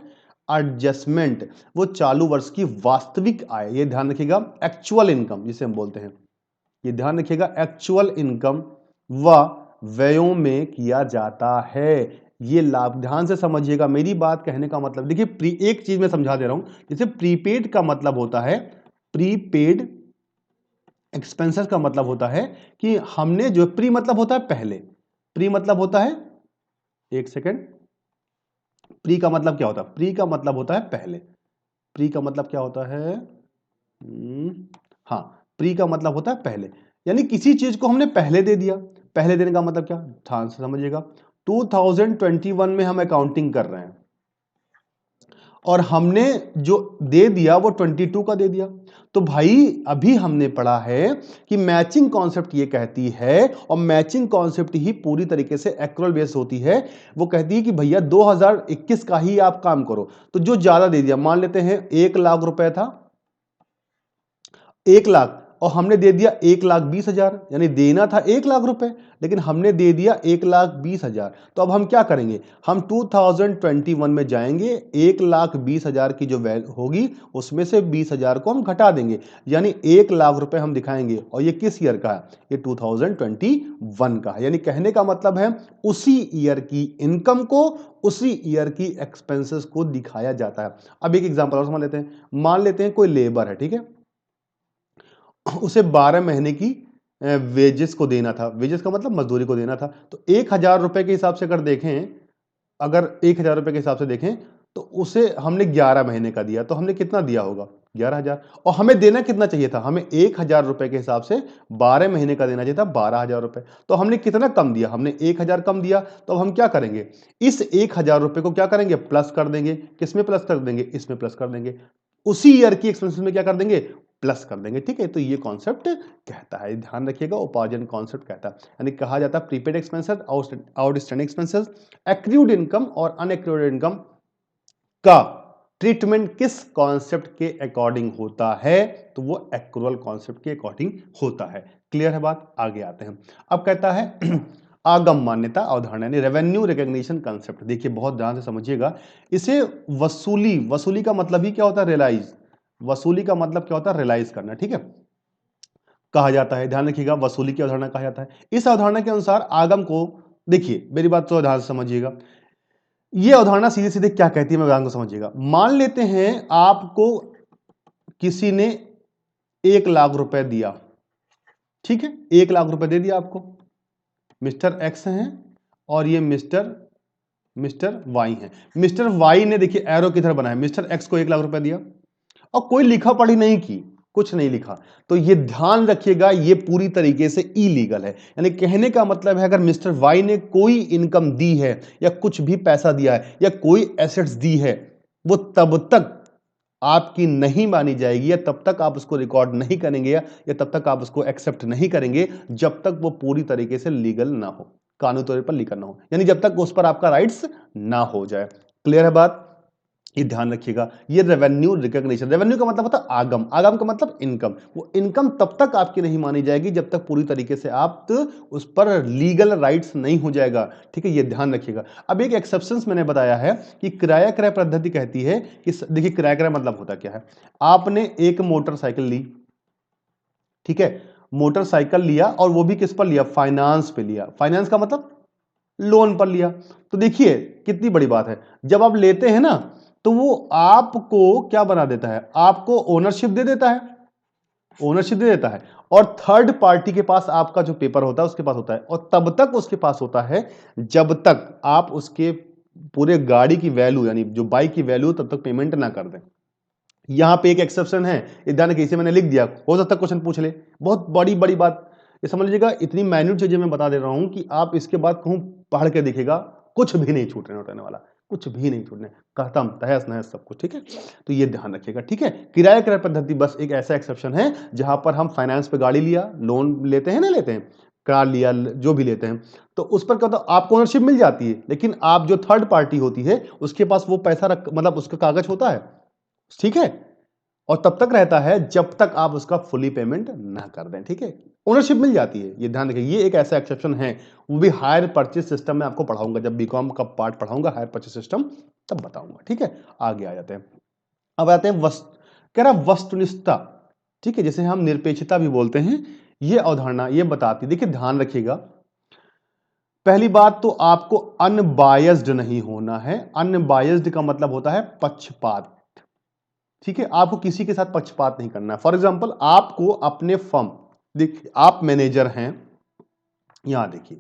एडजस्टमेंट, वो चालू वर्ष की वास्तविक आय, ये ध्यान रखिएगा, एक्चुअल इनकम जिसे हम बोलते हैं, ये ध्यान रखिएगा, एक्चुअल इनकम व व्ययों में किया जाता है। ये लाभ ध्यान से समझिएगा, मेरी बात कहने का मतलब देखिए, एक चीज मैं समझा दे रहा हूं, जैसे प्रीपेड का मतलब होता है, प्रीपेड एक्सपेंसेस का मतलब होता है कि हमने जो, प्री मतलब होता है पहले, प्री मतलब होता है, एक सेकंड, प्री का मतलब क्या होता है, प्री का मतलब होता है पहले, प्री का मतलब क्या होता है, हाँ, प्री का मतलब होता है पहले, यानी किसी चीज को हमने पहले दे दिया। पहले देने का मतलब क्या, ध्यान से समझिएगा, 2021 में हम अकाउंटिंग कर रहे हैं और हमने जो दे दिया वो 22 का दे दिया। तो भाई अभी हमने पढ़ा है कि मैचिंग कॉन्सेप्ट ये कहती है, और मैचिंग कॉन्सेप्ट ही पूरी तरीके से एक्रुअल बेस होती है। वो कहती है कि भैया 2021 का ही आप काम करो। तो जो ज्यादा दे दिया, मान लेते हैं 1 लाख रुपए था, 1 लाख, और हमने दे दिया 1,20,000, यानी देना था 1 लाख रुपए, लेकिन हमने दे दिया 1,20,000। तो अब हम क्या करेंगे, हम 2021 में जाएंगे, 1,20,000 की जो वैल्यू होगी उसमें से 20,000 को हम घटा देंगे, यानी 1 लाख रुपए हम दिखाएंगे। और ये किस ईयर का है, ये 2021 का है। यानी कहने का मतलब है उसी ईयर की इनकम को, उसी ईयर की एक्सपेंसेस को दिखाया जाता है। अब एक एग्जांपल और समझ लेते हैं। मान लेते हैं कोई लेबर है, ठीक है, उसे 12 महीने की वेजेस को देना था। वेजेस का मतलब मजदूरी को देना था। तो 1,000 रुपए के हिसाब से अगर देखें, अगर 1,000 रुपए के हिसाब से देखें, तो उसे हमने 11 महीने का दिया, तो हमने कितना दिया होगा, 11,000। और हमें देना कितना चाहिए था, हमें 1,000 रुपए के हिसाब से 12 महीने का देना चाहिए था, 12,000 रुपए। तो हमने कितना कम दिया, हमने 1,000 कम दिया। तो अब हम क्या करेंगे, इस 1,000 रुपए को क्या करेंगे, प्लस कर देंगे। किसमें प्लस कर देंगे, इसमें प्लस कर देंगे। उसी ईयर की एक्सपेंसेस में क्या कर देंगे, प्लस कर देंगे। ठीक है, तो ये कॉन्सेप्ट कहता है, ध्यान रखिएगा, उपार्जन कॉन्सेप्ट कहता है। यानी कहा जाता है prepaid expenses, outstanding expenses, accrued income और अनएक्रूड इनकम का ट्रीटमेंट किस कॉन्सेप्ट के अकॉर्डिंग होता है, तो वो एक्रूअल कॉन्सेप्ट के अकॉर्डिंग होता है। क्लियर है बात, आगे आते हैं। अब कहता है आगम मान्यता अवधारणा, यानी रेवेन्यू रिकॉग्निशन कॉन्सेप्ट। देखिए बहुत ध्यान से समझिएगा, इसे वसूली, वसूली का मतलब ही क्या होता है, रियलाइज। वसूली का मतलब क्या होता है, रियलाइज करना। ठीक है, कहा जाता है, ध्यान रखिएगा, वसूली की अवधारणा कहा जाता है। इस अवधारणा के अनुसार आगम को, देखिए मेरी बात तो ध्यान से समझिएगा, ये अवधारणा सीधे सीधे क्या कहती है, मैं उदाहरण को समझिएगा। मान लेते हैं आपको किसी ने 1 लाख रुपए दिया, ठीक है, 1 लाख रुपए दे दिया आपको। मिस्टर एक्स हैं और ये मिस्टर वाई हैं। मिस्टर वाई ने, देखिए एरो किधर बनाया, मिस्टर एक्स को 1 लाख रुपए दिया और कोई लिखा पढ़ी नहीं की, कुछ नहीं लिखा। तो ये ध्यान रखिएगा, ये पूरी तरीके से इलीगल है। यानी कहने का मतलब है, अगर मिस्टर वाई ने कोई इनकम दी है, या कुछ भी पैसा दिया है, या कोई एसेट्स दी है, वो तब तक आपकी नहीं मानी जाएगी, या तब तक आप उसको रिकॉर्ड नहीं करेंगे, या तब तक आप उसको एक्सेप्ट नहीं करेंगे, जब तक वो पूरी तरीके से लीगल ना हो, कानूनी तौर पर लीगल ना हो, यानी जब तक उस पर आपका राइट्स ना हो जाए। क्लियर है बात, ये ध्यान रखिएगा। ये रेवेन्यू रिकॉग्निशन, रेवेन्यू का मतलब होता है आगम, आगम का मतलब इनकम। वो इनकम तब तक आपकी नहीं मानी जाएगी जब तक पूरी तरीके से आप उस पर लीगल राइट्स नहीं हो जाएगा। ठीक है, ये ध्यान रखिएगा। अब एक एक्सेप्शंस मैंने बताया है कि किराया क्रय पद्धति कहती है कि देखिए किराया क्रय मतलब होता क्या है, आपने एक मोटरसाइकिल ली, ठीक है, मोटरसाइकिल लिया, और वो भी किस पर लिया, फाइनेंस पे लिया। फाइनेंस का मतलब लोन पर लिया। तो देखिए कितनी बड़ी बात है, जब आप लेते हैं ना, तो वो आपको क्या बना देता है, आपको ओनरशिप दे देता है, ओनरशिप दे देता है। और थर्ड पार्टी के पास आपका जो पेपर होता है उसके पास होता है, और तब तक उसके पास होता है जब तक आप उसके पूरे गाड़ी की वैल्यू, यानी जो बाइक की वैल्यू, तब तक पेमेंट ना कर दें। यहां पे एक एक्सेप्शन है, ध्यान रखिए, इसे मैंने लिख दिया, हो सकता है क्वेश्चन पूछ ले। बहुत बड़ी बड़ी बात, ये समझ लीजिएगा, इतनी माइन्यूट चीजें मैं बता दे रहा हूं कि आप इसके बाद कहूं पढ़ के देखिएगा, कुछ भी नहीं छूटने उठने वाला, कुछ भी नहीं छूटने, खत्म तहस नहस सब कुछ। ठीक है, तो ये ध्यान रखिएगा। ठीक है, किराया क्रय पद्धति बस एक ऐसा एक्सेप्शन है जहां पर हम फाइनेंस पे गाड़ी लिया, लोन लेते हैं ना, लेते हैं, कार लिया, जो भी लेते हैं, तो उस पर क्या होता है, आपको ओनरशिप मिल जाती है, लेकिन आप जो थर्ड पार्टी होती है उसके पास वो पैसा रख, मतलब उसका कागज होता है, ठीक है, और तब तक रहता है जब तक आप उसका फुली पेमेंट ना कर दें। ठीक है, ओनरशिप मिल जाती है, ये ध्यान रखिए, ये एक ऐसा एक्सेप्शन है। वो भी हायर परचेज सिस्टम में आपको पढ़ाऊंगा, जब बीकॉम का पार्ट पढ़ाऊंगा हायर परचेज सिस्टम, तब बताऊंगा। ठीक है, आगे आ जाते हैं। अब आते हैं कह रहा वस्तुनिष्ठता, ठीक है, जिसे हम निरपेक्षता भी बोलते हैं। ये अवधारणा ये बताती, देखिए ध्यान रखिएगा, पहली बात तो आपको अनबायस्ड नहीं होना है। अनबायस्ड का मतलब होता है पक्षपात। ठीक है, आपको किसी के साथ पक्षपात नहीं करना है। फॉर एग्जाम्पल, आपको अपने फर्म, देखिए आप मैनेजर हैं, यहां देखिए,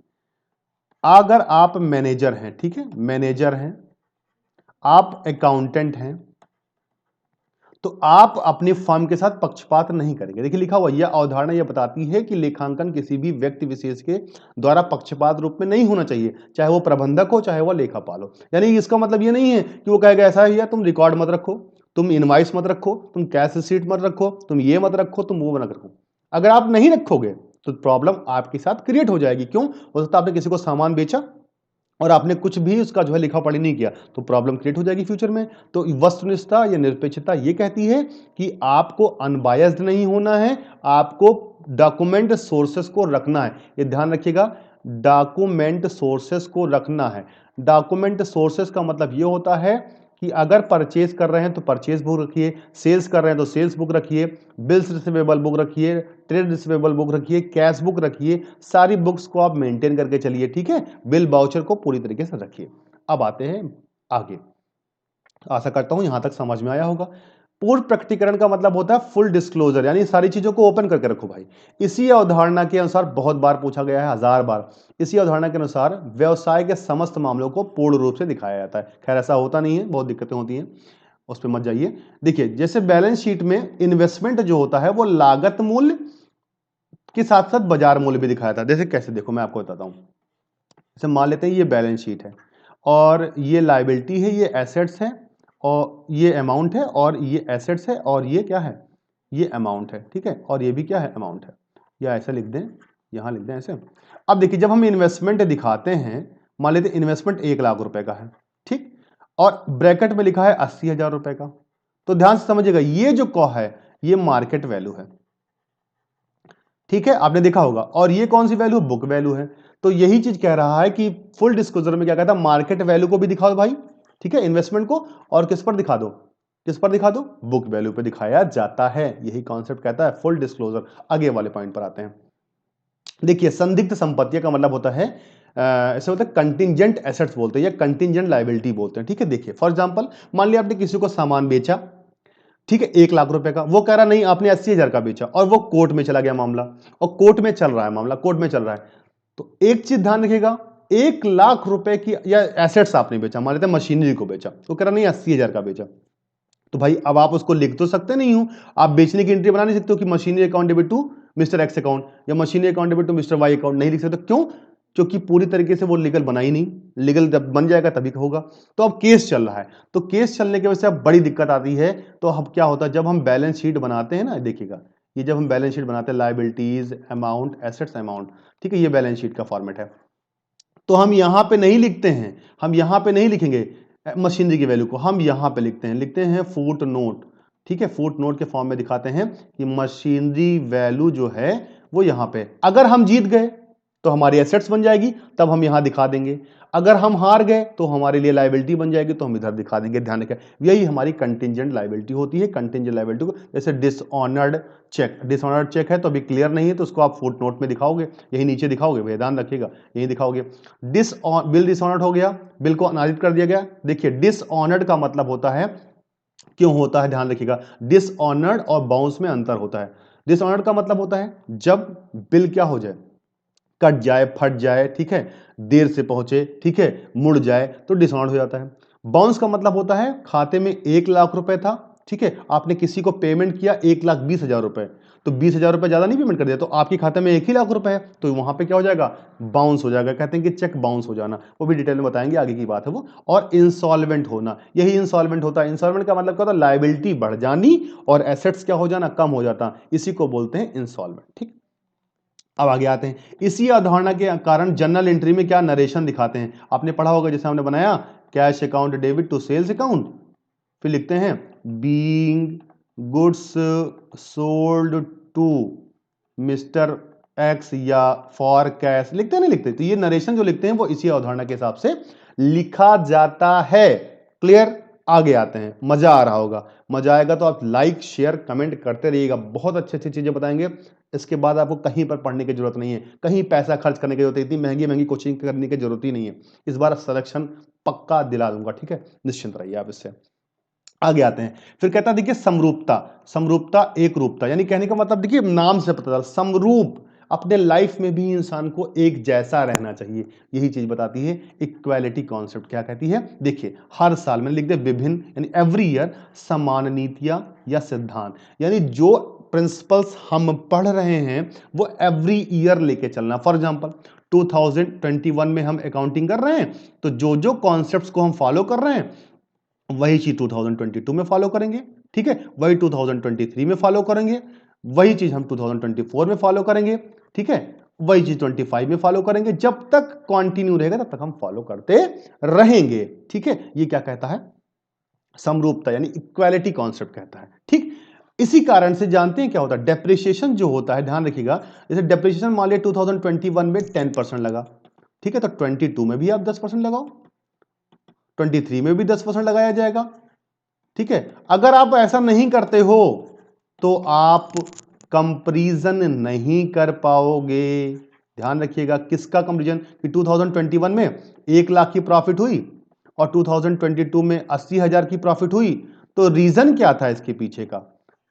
अगर आप मैनेजर हैं, ठीक है, मैनेजर हैं, आप अकाउंटेंट हैं, तो आप अपनी फर्म के साथ पक्षपात नहीं करेंगे। देखिए लिखा हुआ, यह अवधारणा यह बताती है कि लेखांकन किसी भी व्यक्ति विशेष के द्वारा पक्षपात रूप में नहीं होना चाहिए, चाहे वो प्रबंधक हो चाहे वो लेखापाल हो। यानी इसका मतलब ये नहीं है कि वो कहेगा ऐसा है, तुम रिकॉर्ड मत रखो, तुम इनवाइस मत रखो, तुम कैश रिसीट मत रखो, तुम ये मत रखो, तुम वो मत रखो। अगर आप नहीं रखोगे तो प्रॉब्लम आपके साथ क्रिएट हो जाएगी। क्यों? हो सकता है आपने किसी को सामान बेचा और आपने कुछ भी उसका जो है लिखा पढ़ी नहीं किया, तो प्रॉब्लम क्रिएट हो जाएगी फ्यूचर में। तो वस्तुनिष्ठता या निरपेक्षता ये कहती है कि आपको अनबायस्ड नहीं होना है, आपको डॉक्यूमेंट सोर्सेस को रखना है। ये ध्यान रखिएगा, डॉक्यूमेंट सोर्सेस को रखना है। डॉक्यूमेंट सोर्सेस का मतलब ये होता है कि अगर परचेज कर रहे हैं तो परचेज बुक रखिए, सेल्स कर रहे हैं तो सेल्स बुक रखिए, बिल्स रिसीवेबल बुक रखिए, ट्रेड रिसीवेबल बुक रखिए, कैश बुक रखिए, सारी बुक्स को आप मेंटेन करके चलिए, ठीक है। बिल बाउचर को पूरी तरीके से रखिए। अब आते हैं आगे। आशा करता हूं यहां तक समझ में आया होगा। पूर्ण प्रकटीकरण का मतलब होता है फुल डिस्क्लोजर, यानी सारी चीजों को ओपन करके रखो भाई। इसी अवधारणा के अनुसार बहुत बार पूछा गया है, 1000 बार। इसी अवधारणा के अनुसार व्यवसाय के समस्त मामलों को पूर्ण रूप से दिखाया जाता है। खैर ऐसा होता नहीं है, बहुत दिक्कतें होती हैं, उस पर मत जाइए। देखिए जैसे बैलेंस शीट में इन्वेस्टमेंट जो होता है वो लागत मूल्य के साथ साथ बाजार मूल्य भी दिखाया था। जैसे कैसे, देखो मैं आपको बताता हूं। जैसे मान लेते हैं ये बैलेंस शीट है और ये लायबिलिटी है, ये एसेट्स है और ये अमाउंट है, और ये एसेट्स है और ये क्या है, ये अमाउंट है, ठीक है। और ये भी क्या है, अमाउंट है। या ऐसा लिख दें, यहां लिख दें ऐसे। अब देखिए जब हम इन्वेस्टमेंट दिखाते हैं, मान लेते हैं इन्वेस्टमेंट 1,00,000 रुपए का है, ठीक, और ब्रैकेट में लिखा है 80,000 रुपए का। तो ध्यान से समझिएगा, ये जो कॉ है ये मार्केट वैल्यू है, ठीक है, आपने देखा होगा। और ये कौन सी वैल्यू, बुक वैल्यू है। तो यही चीज कह रहा है कि फुल डिस्क्लोजर में क्या कहता है, मार्केट वैल्यू को भी दिखा दो भाई, ठीक है, इन्वेस्टमेंट को, और किस पर दिखा दो, किस पर दिखा दो, बुक वैल्यू पे दिखाया जाता है। यही कॉन्सेप्ट कहता है फुल डिस्क्लोजर। आगे वाले पॉइंट पर आते हैं। देखिए संदिग्ध संपत्तियां का मतलब होता है ऐसे होता है कंटिंजेंट एसेट्स बोलते हैं या कंटिंजेंट लायबिलिटी बोलते हैं, ठीक है। देखिए फॉर एग्जांपल मान लिया आपने किसी को सामान बेचा, ठीक है, 1,00,000 रुपए का, वो कह रहा नहीं आपने 80,000 का बेचा, और वो कोर्ट में चला गया मामला, और कोर्ट में चल रहा है मामला, कोर्ट में चल रहा है। तो एक चीज ध्यान रखिएगा, 1,00,000 रुपए की या एसेट्स आपने बेचा, मान लेते हैं मशीनरी को बेचा, तो कह रहा नहीं 80,000 का बेचा। तो भाई अब आप उसको लिख तो सकते नहीं हो, आप बेचने की एंट्री बना नहीं सकते हो कि machinery account debit to mister X account या machinery account debit to mister Y account, नहीं लिख सकते। क्यों? क्योंकि पूरी तरीके से वो लीगल बना ही नहीं। लीगल जब बन जाएगा तभी होगा। तो अब केस चल रहा है, तो केस चलने की वजह से अब बड़ी दिक्कत आती है। तो अब क्या होता है, जब हम बैलेंस शीट बनाते हैं ना, देखिएगा ये जब हम बैलेंस शीट बनाते हैं, लायबिलिटीज अमाउंट एसेट्स अमाउंट, ठीक है, ये बैलेंस शीट का फॉर्मेट है। तो हम यहां पे नहीं लिखते हैं, हम यहां पे नहीं लिखेंगे मशीनरी की वैल्यू को, हम यहां पे लिखते हैं फुट नोट, ठीक है। फुट नोट के फॉर्म में दिखाते हैं कि मशीनरी वैल्यू जो है वो यहां पे, अगर हम जीत गए तो हमारी एसेट्स बन जाएगी, तब हम यहां दिखा देंगे। अगर हम हार गए तो हमारे लिए लायबिलिटी बन जाएगी, तो हम इधर दिखा देंगे। ध्यान रखें, यही हमारी कंटिंजेंट लायबिलिटी होती है। कंटिंजेंट लायबिलिटी को जैसे डिसऑनर्ड चेक, डिसऑनर्ड चेक है तो अभी क्लियर नहीं है, तो उसको आप फुट नोट में दिखाओगे, यही नीचे दिखाओगे भैया, ध्यान रखिएगा, यही दिखाओगे। बिल डिसऑनर्ड हो गया, बिल को अनादित कर दिया गया। देखिए डिसऑनर्ड का मतलब होता है, क्यों होता है ध्यान रखिएगा, डिसऑनर्ड और बाउंस में अंतर होता है। डिसऑनर्ड का मतलब होता है जब बिल क्या हो जाए, कट जाए, फट जाए, ठीक है, देर से पहुंचे, ठीक है, मुड़ जाए, तो डिसऑनर्ड हो जाता है। बाउंस का मतलब होता है खाते में 1,00,000 रुपए था, ठीक है, आपने किसी को पेमेंट किया 1,20,000 रुपए, तो 20,000 रुपए ज्यादा नहीं पेमेंट कर दिया, तो आपके खाते में 1 ही लाख रुपए है, तो वहां पे क्या हो जाएगा, बाउंस हो जाएगा। कहते हैं कि चेक बाउंस हो जाना, वो भी डिटेल में बताएंगे, आगे की बात है वो। और इंसॉल्वेंट होना, यही इंसॉल्वेंट होता है। इंसॉल्वेंट का मतलब क्या होता है, लायबिलिटी बढ़ जानी और एसेट्स क्या हो जाना, कम हो जाता, इसी को बोलते हैं इंसॉल्वेंट, ठीक। अब आगे आते हैं, इसी अवधारणा के कारण जर्नल एंट्री में क्या नरेशन दिखाते हैं, आपने पढ़ा होगा, जैसे हमने बनाया cash account debit to sales account, फिर लिखते हैं being goods sold to mister X या फॉर कैश, लिखते नहीं लिखते, तो ये नरेशन जो लिखते हैं वो इसी अवधारणा के हिसाब से लिखा जाता है। क्लियर? आगे आते हैं, मजा आ रहा होगा, मजा आएगा तो आप लाइक शेयर कमेंट करते रहिएगा, बहुत अच्छी अच्छी चीजें बताएंगे। इसके बाद आपको कहीं पर पढ़ने की जरूरत नहीं है, कहीं पैसा खर्च करने की जरूरत है, इतनी महंगी महंगी कोचिंग करने की जरूरत ही नहीं है। इस बार सिलेक्शन पक्का दिला दूंगा, ठीक है, निश्चिंत रहिए आप इससे। आगे आते हैं, फिर कहता है देखिए समरूपता, समरूपता एक रूपता, यानी कहने का मतलब देखिए नाम से पता चला समरूप, अपने लाइफ में भी इंसान को एक जैसा रहना चाहिए, यही चीज बताती है इक्वालिटी कॉन्सेप्ट। क्या कहती है, देखिए हर साल में लिख दे विभिन्न, यानी एवरी ईयर समान नीतियां या सिद्धांत, यानी जो प्रिंसिपल्स हम पढ़ रहे हैं वो एवरी ईयर लेके चलना। फॉर एग्जांपल 2021 में हम अकाउंटिंग कर रहे हैं, तो जो जो कॉन्सेप्ट्स को हम फॉलो कर रहे हैं वही चीज 2022 में फॉलो करेंगे, ठीक है, वही 2023 में फॉलो करेंगे, वही चीज हम 2024 में फॉलो करेंगे, ठीक है, वही चीज 25 में फॉलो करेंगे, जब तक कंटिन्यू रहेगा तब तक हम फॉलो करते रहेंगे, ठीक है। ये क्या कहता है, समरूपता यानी इक्वालिटी कॉन्सेप्ट कहता है, ठीक। इसी कारण से जानते हैं क्या होता है, डेप्रिसिएशन जो होता है, ध्यान रखिएगा, जैसे डेप्रिसिएशन मान लिया 2021 में 10% लगा, ठीक है, तो 22 में भी आप 10% लगाओ, 23 में भी 10% लगाया जाएगा, ठीक है। अगर आप ऐसा नहीं करते हो तो आप कंपैरिजन नहीं कर पाओगे। ध्यान रखिएगा, किसका कंपैरिजन, कि 2021 में 1 लाख की प्रॉफिट हुई और 2022 में 80,000 की प्रॉफिट हुई, तो रीजन क्या था इसके पीछे का,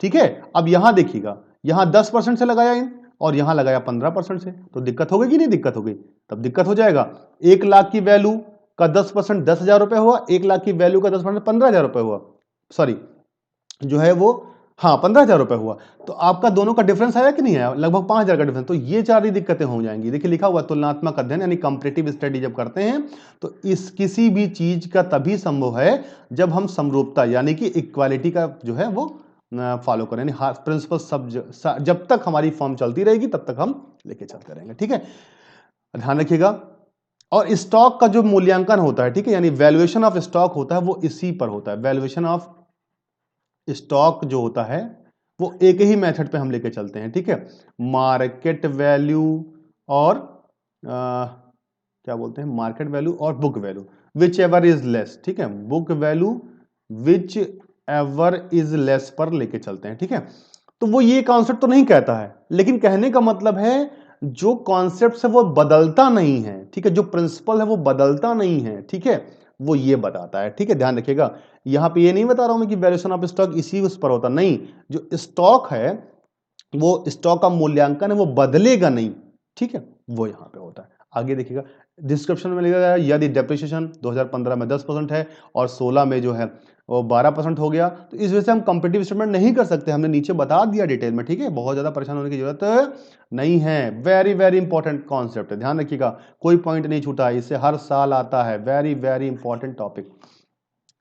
ठीक है। अब यहां देखिएगा, यहां 10% से लगाया इन और यहां लगाया 15% से, तो दिक्कत हो गई कि नहीं दिक्कत हो गई, तब दिक्कत हो जाएगा। 1 लाख की वैल्यू का 10% 10,000 रुपए हुआ, 1 लाख की वैल्यू का 10% 15,000 रुपए हुआ, सॉरी जो है वो, हाँ 15,000 रुपए हुआ, तो आपका दोनों का डिफरेंस आया कि नहीं आया, लगभग 5,000 का डिफरेंस। तो ये सारी दिक्कतें हो जाएंगी। देखिए लिखा हुआ तुलनात्मक अध्ययन यानी कंपैरेटिव स्टडी जब करते हैं तो इस किसी भी चीज का तभी संभव है जब हम समरूपता यानी कि इक्वालिटी का जो है वो फॉलो करें, यानी प्रिंसिपल सब जब तक हमारी फॉर्म चलती रहेगी तब तक हम लेके चलते रहेंगे, ठीक है, ध्यान रखिएगा। और स्टॉक का जो मूल्यांकन होता है, ठीक है, यानी वैल्यूएशन ऑफ स्टॉक होता है वो इसी पर होता है। वैल्यूएशन ऑफ स्टॉक जो होता है वो एक ही मेथड पे हम लेके चलते हैं, ठीक है, मार्केट वैल्यू और क्या बोलते हैं, मार्केट वैल्यू और book value, which ever is less, ठीक है, book value which ever is less पर लेके चलते हैं, ठीक है। तो वो ये कॉन्सेप्ट तो नहीं कहता है, लेकिन कहने का मतलब है जो कॉन्सेप्ट है वो बदलता नहीं है, ठीक है, जो प्रिंसिपल है वो बदलता नहीं है, ठीक है, वो ये बताता है, ठीक है। ध्यान रखिएगा, यहां पे ये नहीं बता रहा हूं मैं कि वैल्यूएशन ऑफ स्टॉक इसी उस पर होता नहीं, जो स्टॉक है वो स्टॉक का मूल्यांकन है वो बदलेगा नहीं, ठीक है, वो यहां पे होता है। आगे देखिएगा, डिस्क्रिप्शन में लिखा गया यदि डेप्रिसिएशन 2015 में 10% है और 16 में जो है वो 12% हो गया, तो इस वजह से हम कंपेटिटिव स्टेटमेंट नहीं कर सकते, हमने नीचे बता दिया डिटेल में, ठीक है, बहुत ज्यादा परेशान होने की जरूरत नहीं है। वेरी वेरी इंपॉर्टेंट कॉन्सेप्ट है, ध्यान रखिएगा, कोई पॉइंट नहीं छूटा, इससे हर साल आता है, वेरी वेरी इंपॉर्टेंट टॉपिक।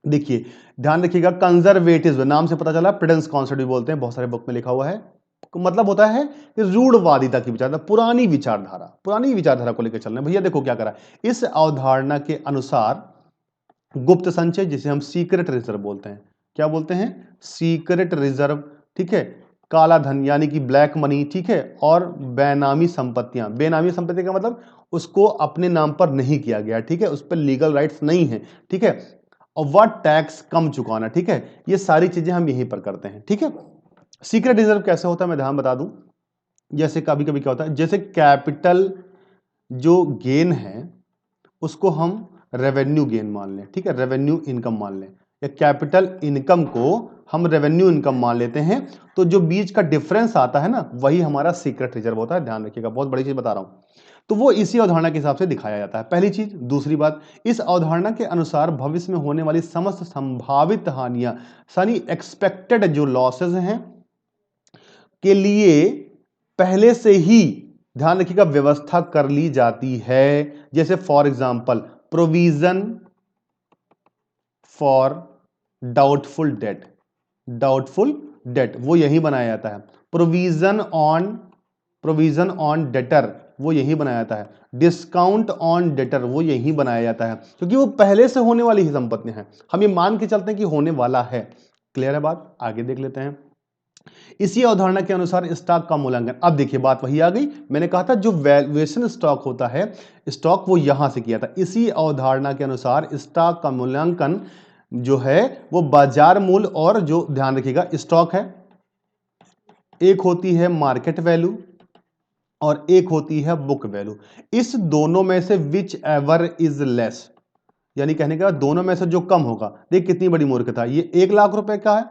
देखिए ध्यान रखिएगा, कंजर्वेटिव नाम से पता चला, प्रेडेंस कॉन्सेप्ट भी बोलते हैं, बहुत सारे बुक में लिखा हुआ है, मतलब होता है कि रूढ़वादिता की विचारधारा, पुरानी विचारधारा को लेकर चलना। भैया देखो क्या करा, इस अवधारणा के अनुसार गुप्त संचय, जिसे हम सीक्रेट रिजर्व बोलते हैं, क्या बोलते हैं, सीक्रेट रिजर्व, ठीक है, काला धन यानी कि ब्लैक मनी, ठीक है, और बेनामी संपत्तियां, बेनामी संपत्ति का मतलब उसको अपने नाम पर नहीं किया गया, ठीक है, उस पर लीगल राइट्स नहीं है, ठीक है, और वह टैक्स कम चुकाना, ठीक है, ये सारी चीजें हम यहीं पर करते हैं, ठीक है। सीक्रेट रिजर्व कैसे होता है मैं ध्यान बता दूं, जैसे कभी कभी क्या होता है, जैसे कैपिटल जो गेन है उसको हम रेवेन्यू गेन मान लें, ठीक है, रेवेन्यू इनकम मान लें, या कैपिटल इनकम को हम रेवेन्यू इनकम मान लेते हैं, तो जो बीच का डिफरेंस आता है ना वही हमारा सीक्रेट रिजर्व होता है। ध्यान रखिएगा, बहुत बड़ी चीज बता रहा हूं, तो वो इसी अवधारणा के हिसाब से दिखाया जाता है, पहली चीज। दूसरी बात, इस अवधारणा के अनुसार भविष्य में होने वाली समस्त संभावित हानियां, यानी एक्सपेक्टेड जो लॉसेज हैं के लिए पहले से ही, ध्यान रखिएगा, व्यवस्था कर ली जाती है। जैसे for example provision for doubtful debt वो यही बनाया जाता है। प्रोविजन ऑन डेटर वो यही बनाया जाता है। डिस्काउंट ऑन डेटर वो यही बनाया जाता है, क्योंकि वो पहले से होने वाली ही संपत्तियां हैं, हम ये मान के चलते हैं कि होने वाला है। क्लियर है बात, आगे देख लेते हैं। इसी अवधारणा के अनुसार स्टॉक का मूल्यांकन, अब देखिए बात वही आ गई, मैंने कहा था जो वैल्यूएशन स्टॉक होता है, स्टॉक वो यहां से किया था। इसी अवधारणा के अनुसार स्टॉक का मूल्यांकन जो है वो बाजार मूल्य और जो, ध्यान रखिएगा, स्टॉक है, एक होती है मार्केट वैल्यू और एक होती है बुक वैल्यू, इस दोनों में से विच एवर इज लेस, यानी कहने का दोनों में से जो कम होगा। देख कितनी बड़ी मूर्खता, ये 1 लाख रुपए का है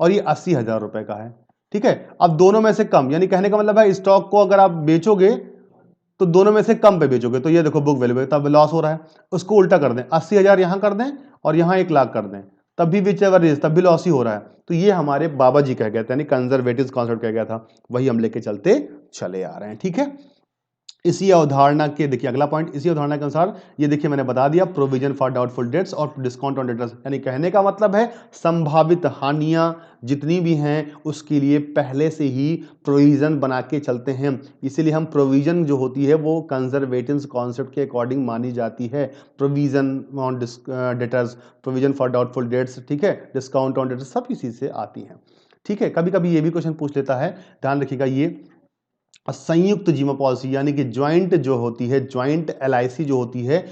और ये 80,000 रुपए का है, ठीक है। अब दोनों में से कम, यानी कहने का मतलब है स्टॉक को अगर आप बेचोगे तो दोनों में से कम पे बेचोगे, तो ये देखो बुक वैल्यू पे, तब लॉस हो रहा है। उसको उल्टा कर दें, 80,000 यहां कर दें और यहां 1,00,000 कर दें, तब भी विच एवर इज, तब भी लॉस ही हो रहा है। तो ये हमारे बाबा जी कह गए थे, यानी कंजर्वेटिव कॉन्सेप्ट कह गया था, वही हम लेके चलते चले आ रहे हैं। ठीक है, इसी अवधारणा के देखिए अगला पॉइंट, इसी अवधारणा के अनुसार ये देखिए मैंने बता दिया, प्रोविजन फॉर डाउटफुल डेट्स और डिस्काउंट ऑन डेटर्स, यानी कहने का मतलब है संभावित हानियां जितनी भी हैं उसके लिए पहले से ही प्रोविजन बना के चलते हैं। इसीलिए हम प्रोविजन जो होती है वो कंजर्वेटिव कॉन्सेप्ट के अकॉर्डिंग मानी जाती है। Provision on debtors, provision for doubtful debts, ठीक है, डिस्काउंट ऑन डेटर्स, सब इसी से आती हैं। ठीक है, कभी कभी ये भी क्वेश्चन पूछ लेता है, ध्यान रखिएगा, ये संयुक्त जीवन पॉलिसी यानी कि ज्वाइंट जो होती है, ज्वाइंट एलआईसी जो होती है,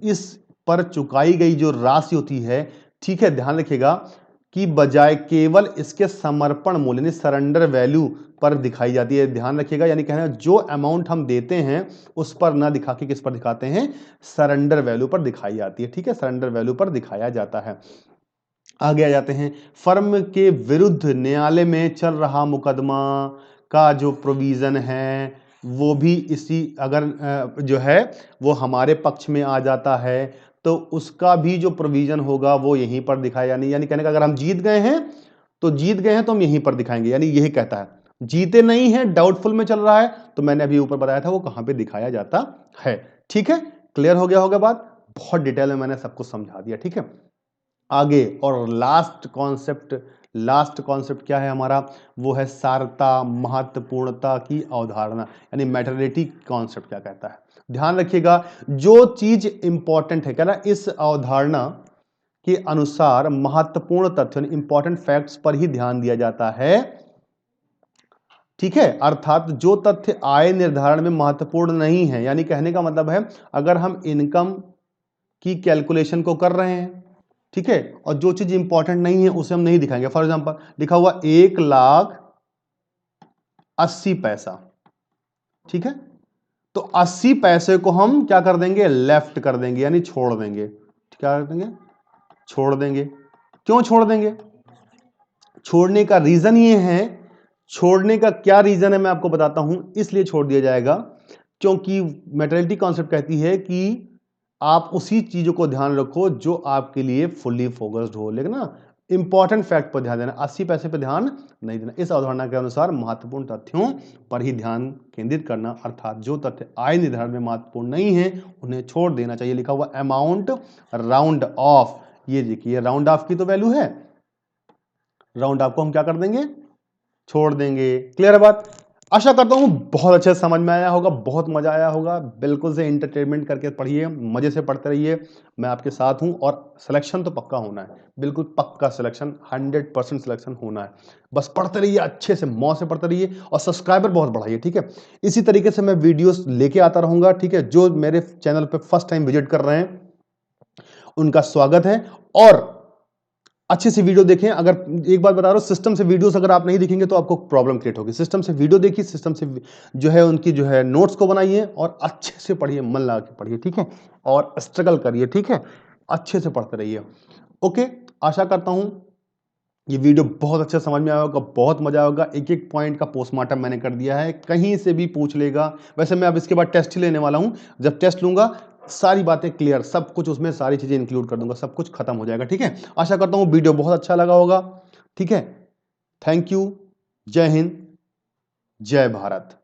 इस पर चुकाई गई जो राशि होती है, ठीक है, ध्यान रखिएगा कि बजाय केवल इसके समर्पण मूल्य यानी सरेंडर वैल्यू पर दिखाई जाती है। ध्यान रखिएगा, यानी कहना है जो अमाउंट हम देते हैं उस पर ना दिखा के किस पर दिखाते हैं, सरेंडर वैल्यू पर दिखाई जाती है। ठीक है, सरेंडर वैल्यू पर दिखाया जाता है। आगे आ जाते हैं, फर्म के विरुद्ध न्यायालय में चल रहा मुकदमा का जो प्रोविजन है वो भी इसी, अगर जो है वो हमारे पक्ष में आ जाता है तो उसका भी जो प्रोविजन होगा वो यहीं पर दिखाया, यानी कहने का अगर हम जीत गए हैं तो हम यहीं पर दिखाएंगे, यानी यही कहता है। जीते नहीं है, डाउटफुल में चल रहा है, तो मैंने अभी ऊपर बताया था वो कहां पे दिखाया जाता है। ठीक है, क्लियर हो गया होगा बात, बहुत डिटेल में मैंने सब कुछ समझा दिया। ठीक है, आगे और लास्ट कॉन्सेप्ट क्या है हमारा, वो है सारता, महत्वपूर्णता की अवधारणा, यानी मैटरनिटी कॉन्सेप्ट क्या कहता है। ध्यान रखिएगा, जो चीज इंपॉर्टेंट है, क्या ना, इस अवधारणा के अनुसार महत्वपूर्ण तथ्य इंपॉर्टेंट फैक्ट्स पर ही ध्यान दिया जाता है। ठीक है, अर्थात जो तथ्य आय निर्धारण में महत्वपूर्ण नहीं है, यानी कहने का मतलब है अगर हम इनकम की कैलकुलेशन को कर रहे हैं, ठीक है, और जो चीज इंपॉर्टेंट नहीं है उसे हम नहीं दिखाएंगे। फॉर एग्जांपल लिखा हुआ 1,80,000, ठीक है, तो 80 पैसे को हम क्या कर देंगे, लेफ्ट कर देंगे, यानी छोड़ देंगे। क्या कर देंगे, छोड़ देंगे। क्यों छोड़ देंगे, छोड़ने का रीजन ये है, छोड़ने का क्या रीजन है मैं आपको बताता हूं, इसलिए छोड़ दिया जाएगा क्योंकि मैटरनिटी कॉन्सेप्ट कहती है कि आप उसी चीजों को ध्यान रखो जो आपके लिए फुल्ली फोकस्ड हो, लेकिन ना इंपॉर्टेंट फैक्ट पर ध्यान देना, 80 पैसे पर ध्यान नहीं देना। इस अवधारणा के अनुसार महत्वपूर्ण तथ्यों पर ही ध्यान केंद्रित करना, अर्थात जो तथ्य आय निर्धारण में महत्वपूर्ण नहीं है उन्हें छोड़ देना चाहिए। लिखा हुआ अमाउंट राउंड ऑफ, ये देखिए राउंड ऑफ की तो वैल्यू है, राउंड ऑफ को हम क्या कर देंगे, छोड़ देंगे। क्लियर है बात, आशा करता हूं बहुत अच्छे से समझ में आया होगा, बहुत मजा आया होगा। बिल्कुल से एंटरटेनमेंट करके पढ़िए, मजे से पढ़ते रहिए, मैं आपके साथ हूं, और सिलेक्शन तो पक्का होना है, बिल्कुल पक्का सिलेक्शन, 100% सिलेक्शन होना है। बस पढ़ते रहिए, अच्छे से मौज से पढ़ते रहिए, और सब्सक्राइबर बहुत बढ़ाइए। ठीक है, इसी तरीके से मैं वीडियोस लेके आता रहूंगा। ठीक है, जो मेरे चैनल पर फर्स्ट टाइम विजिट कर रहे हैं उनका स्वागत है, और अच्छे से वीडियो देखें। अगर एक बात बता रहा हूं, सिस्टम से वीडियोस अगर आप नहीं देखेंगे तो आपको प्रॉब्लम क्रिएट होगी। सिस्टम से वीडियो देखिए, सिस्टम से जो है उनकी जो है नोट्स को बनाइए और अच्छे से पढ़िए, मन लगा के पढ़िए। ठीक है, और स्ट्रगल करिए। ठीक है, अच्छे से पढ़ते रहिए। ओके, आशा करता हूं ये वीडियो बहुत अच्छे समझ में आया होगा, बहुत मजा आएगा। एक एक पॉइंट का पोस्टमार्टम मैंने कर दिया है, कहीं से भी पूछ लेगा। वैसे मैं अब इसके बाद टेस्ट ही लेने वाला हूं, जब टेस्ट लूंगा सारी बातें क्लियर, सब कुछ उसमें सारी चीजें इंक्लूड कर दूंगा, सब कुछ खत्म हो जाएगा। ठीक है, आशा करता हूं वीडियो बहुत अच्छा लगा होगा। ठीक है, थैंक यू, जय हिंद, जय भारत।